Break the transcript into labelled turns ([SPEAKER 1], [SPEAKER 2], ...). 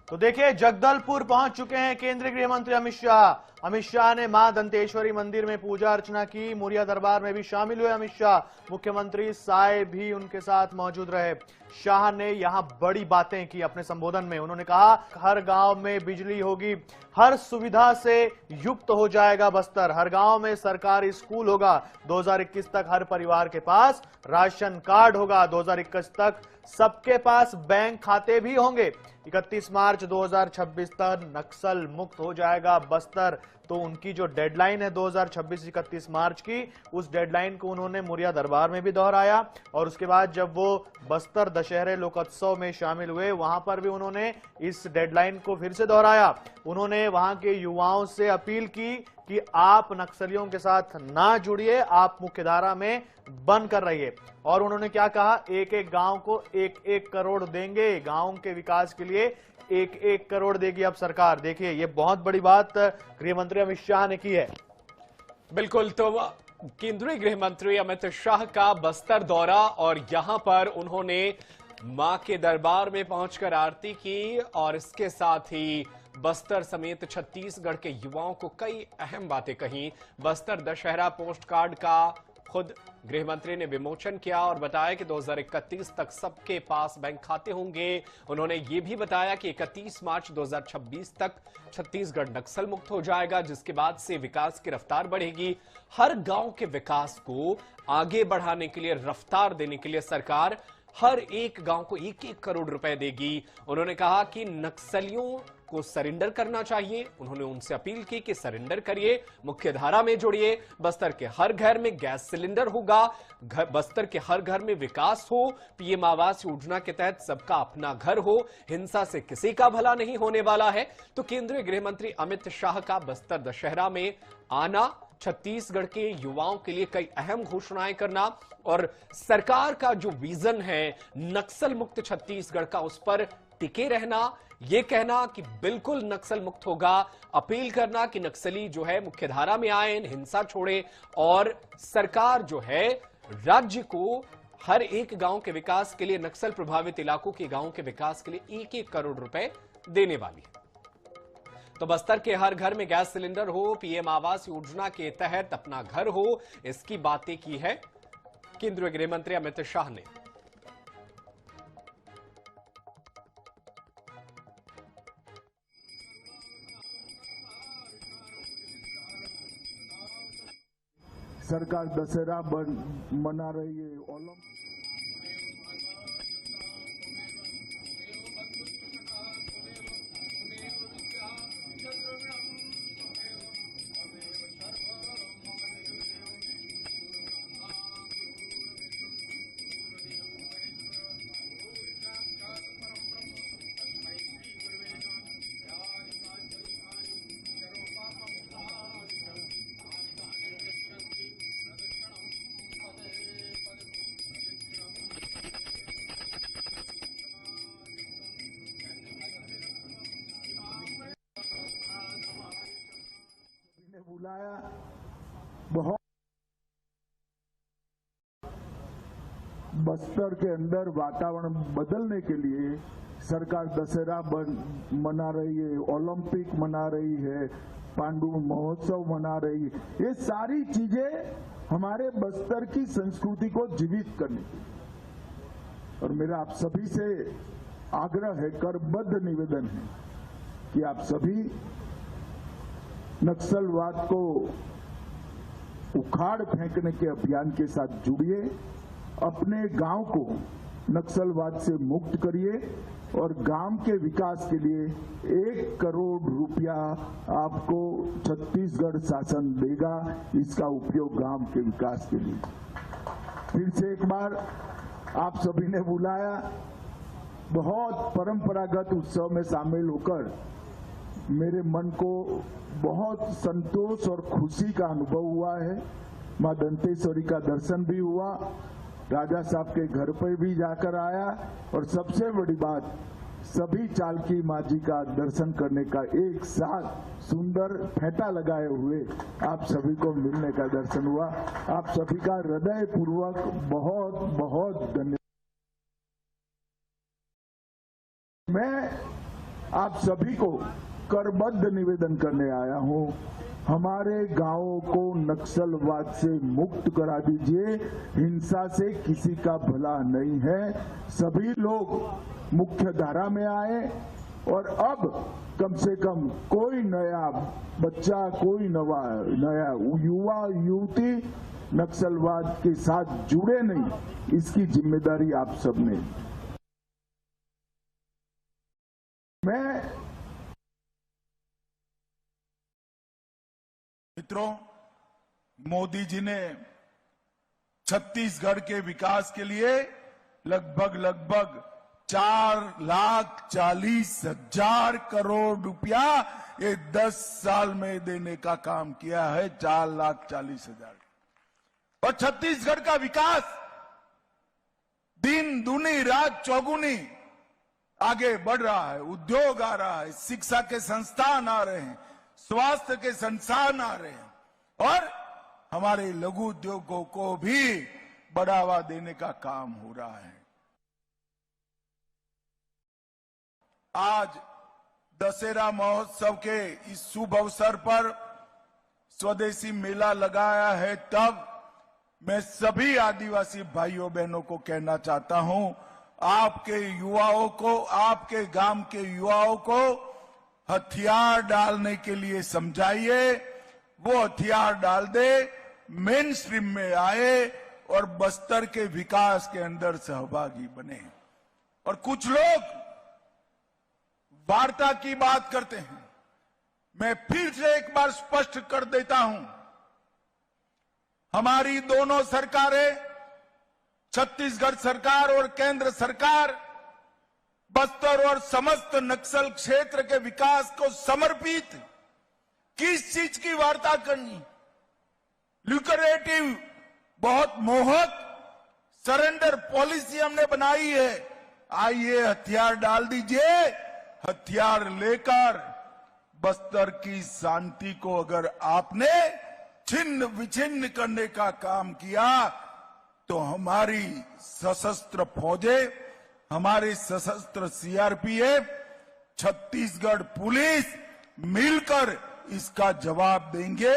[SPEAKER 1] तो देखिए, जगदलपुर पहुंच चुके हैं केंद्रीय गृह मंत्री अमित शाह। अमित शाह ने मां दंतेश्वरी मंदिर में पूजा अर्चना की। मुरिया दरबार में भी शामिल हुए अमित शाह। मुख्यमंत्री साय भी उनके साथ मौजूद रहे। शाह ने यहां बड़ी बातें की अपने संबोधन में। उन्होंने कहा, हर गांव में बिजली होगी, हर सुविधा से युक्त हो जाएगा बस्तर, हर गांव में सरकारी स्कूल होगा, 2021 तक हर परिवार के पास राशन कार्ड होगा, 2021 तक सबके पास बैंक खाते भी होंगे, 31 मार्च 2026 तक नक्सल मुक्त हो जाएगा बस्तर। तो उनकी जो डेडलाइन है 2026-31 मार्च की, उस डेडलाइन को उन्होंने मुरिया दरबार में भी दोहराया। और उसके बाद जब वो बस्तर दशहरे लोकोत्सव में शामिल हुए, वहां पर भी उन्होंने इस डेडलाइन को फिर से दोहराया। उन्होंने वहां के युवाओं से अपील की कि आप नक्सलियों के साथ ना जुड़िए, आप मुख्यधारा में बन कर रहिए। और उन्होंने क्या कहा, एक एक गांव को 1-1 करोड़ देंगे, गांव के विकास के लिए 1-1 करोड़ देगी अब सरकार। देखिए, ये बहुत बड़ी बात गृह मंत्री अमित शाह ने की है।
[SPEAKER 2] बिल्कुल, तो केंद्रीय गृह मंत्री अमित शाह का बस्तर दौरा, और यहां पर उन्होंने मां के दरबार में पहुंचकर आरती की और इसके साथ ही बस्तर समेत छत्तीसगढ़ के युवाओं को कई अहम बातें कही। बस्तर दशहरा पोस्ट कार्ड का खुद गृह मंत्री ने विमोचन किया और बताया कि 2031 तक सबके पास बैंक खाते होंगे। उन्होंने ये भी बताया कि 31 मार्च 2026 तक छत्तीसगढ़ नक्सल मुक्त हो जाएगा, जिसके बाद से विकास की रफ्तार बढ़ेगी। हर गांव के विकास को आगे बढ़ाने के लिए, रफ्तार देने के लिए सरकार हर एक गांव को 1-1 करोड़ रुपए देगी। उन्होंने कहा कि नक्सलियों को सरेंडर करना चाहिए। उन्होंने उनसे अपील की कि सरेंडर करिए, मुख्यधारा में जुड़िए, बस्तर के हर घर में गैस सिलेंडर होगा, बस्तर के हर घर में विकास हो, पीएम आवास योजना के तहत सबका अपना घर हो, हिंसा से किसी का भला नहीं होने वाला है। तो केंद्रीय गृह मंत्री अमित शाह का बस्तर दशहरा में आना, छत्तीसगढ़ के युवाओं के लिए कई अहम घोषणाएं करना और सरकार का जो विजन है नक्सल मुक्त छत्तीसगढ़ का, उस पर टिके रहना, यह कहना कि बिल्कुल नक्सल मुक्त होगा, अपील करना कि नक्सली जो है मुख्यधारा में आए, हिंसा छोड़े और सरकार जो है राज्य को हर एक गांव के विकास के लिए, नक्सल प्रभावित इलाकों के गांवों के विकास के लिए 1-1 करोड़ रुपए देने वाली है। तो बस्तर के हर घर में गैस सिलेंडर हो, पीएम आवास योजना के तहत अपना घर हो, इसकी बातें की है केंद्रीय गृह मंत्री अमित शाह ने।
[SPEAKER 3] सरकार दशहरा मना रही है। बुलाया, बहुत बस्तर के अंदर वातावरण बदलने के लिए सरकार दशहरा मना रही है, ओलंपिक मना रही है, पांडु महोत्सव मना रही है। ये सारी चीजें हमारे बस्तर की संस्कृति को जीवित करने की, और मेरा आप सभी से आग्रह है, करबद्ध निवेदन है कि आप सभी नक्सलवाद को उखाड़ फेंकने के अभियान के साथ जुड़िए, अपने गांव को नक्सलवाद से मुक्त करिए और गांव के विकास के लिए 1 करोड़ रुपया आपको छत्तीसगढ़ शासन देगा, इसका उपयोग गांव के विकास के लिए। फिर से एक बार आप सभी ने बुलाया, बहुत परंपरागत उत्सव में शामिल होकर मेरे मन को बहुत संतोष और खुशी का अनुभव हुआ है। मां दंतेश्वरी का दर्शन भी हुआ, राजा साहब के घर पर भी जाकर आया, और सबसे बड़ी बात, सभी चालकी मां जी का दर्शन करने का, एक साथ सुंदर फेंटा लगाए हुए आप सभी को मिलने का दर्शन हुआ। आप सभी का हृदय पूर्वक बहुत बहुत धन्यवाद। मैं आप सभी को करबद्ध निवेदन करने आया हूं। हमारे गांवों को नक्सलवाद से मुक्त करा दीजिए। हिंसा से किसी का भला नहीं है। सभी लोग मुख्य धारा में आए और अब कम से कम कोई नया बच्चा, कोई नया युवा युवती नक्सलवाद के साथ जुड़े नहीं, इसकी जिम्मेदारी आप सबने।
[SPEAKER 4] मित्रों, मोदी जी ने छत्तीसगढ़ के विकास के लिए लगभग 4,40,000 करोड़ रुपया ये 10 साल में देने का काम किया है। 4,40,000। और छत्तीसगढ़ का विकास दिन दूनी रात चौगुनी आगे बढ़ रहा है। उद्योग आ रहा है, शिक्षा के संस्थान आ रहे हैं, स्वास्थ्य के संस्थान आ रहे हैं और हमारे लघु उद्योगों को भी बढ़ावा देने का काम हो रहा है। आज दशहरा महोत्सव के इस शुभ अवसर पर स्वदेशी मेला लगाया है, तब मैं सभी आदिवासी भाइयों बहनों को कहना चाहता हूं, आपके युवाओं को, आपके गांव के युवाओं को हथियार डालने के लिए समझाइए। वो हथियार डाल दे, मेन स्ट्रीम में आए और बस्तर के विकास के अंदर सहभागी बने। और कुछ लोग वार्ता की बात करते हैं। मैं फिर से एक बार स्पष्ट कर देता हूं, हमारी दोनों सरकारें, छत्तीसगढ़ सरकार और केंद्र सरकार, बस्तर और समस्त नक्सल क्षेत्र के विकास को समर्पित। किस चीज की वार्ता करनी? ल्यूक्रेटिव, बहुत मोहक सरेंडर पॉलिसी हमने बनाई है। आइए हथियार डाल दीजिए। हथियार लेकर बस्तर की शांति को अगर आपने छिन्न विछिन्न करने का काम किया तो हमारी सशस्त्र फौजें, हमारे सशस्त्र सीआरपीएफ, छत्तीसगढ़ पुलिस मिलकर इसका जवाब देंगे।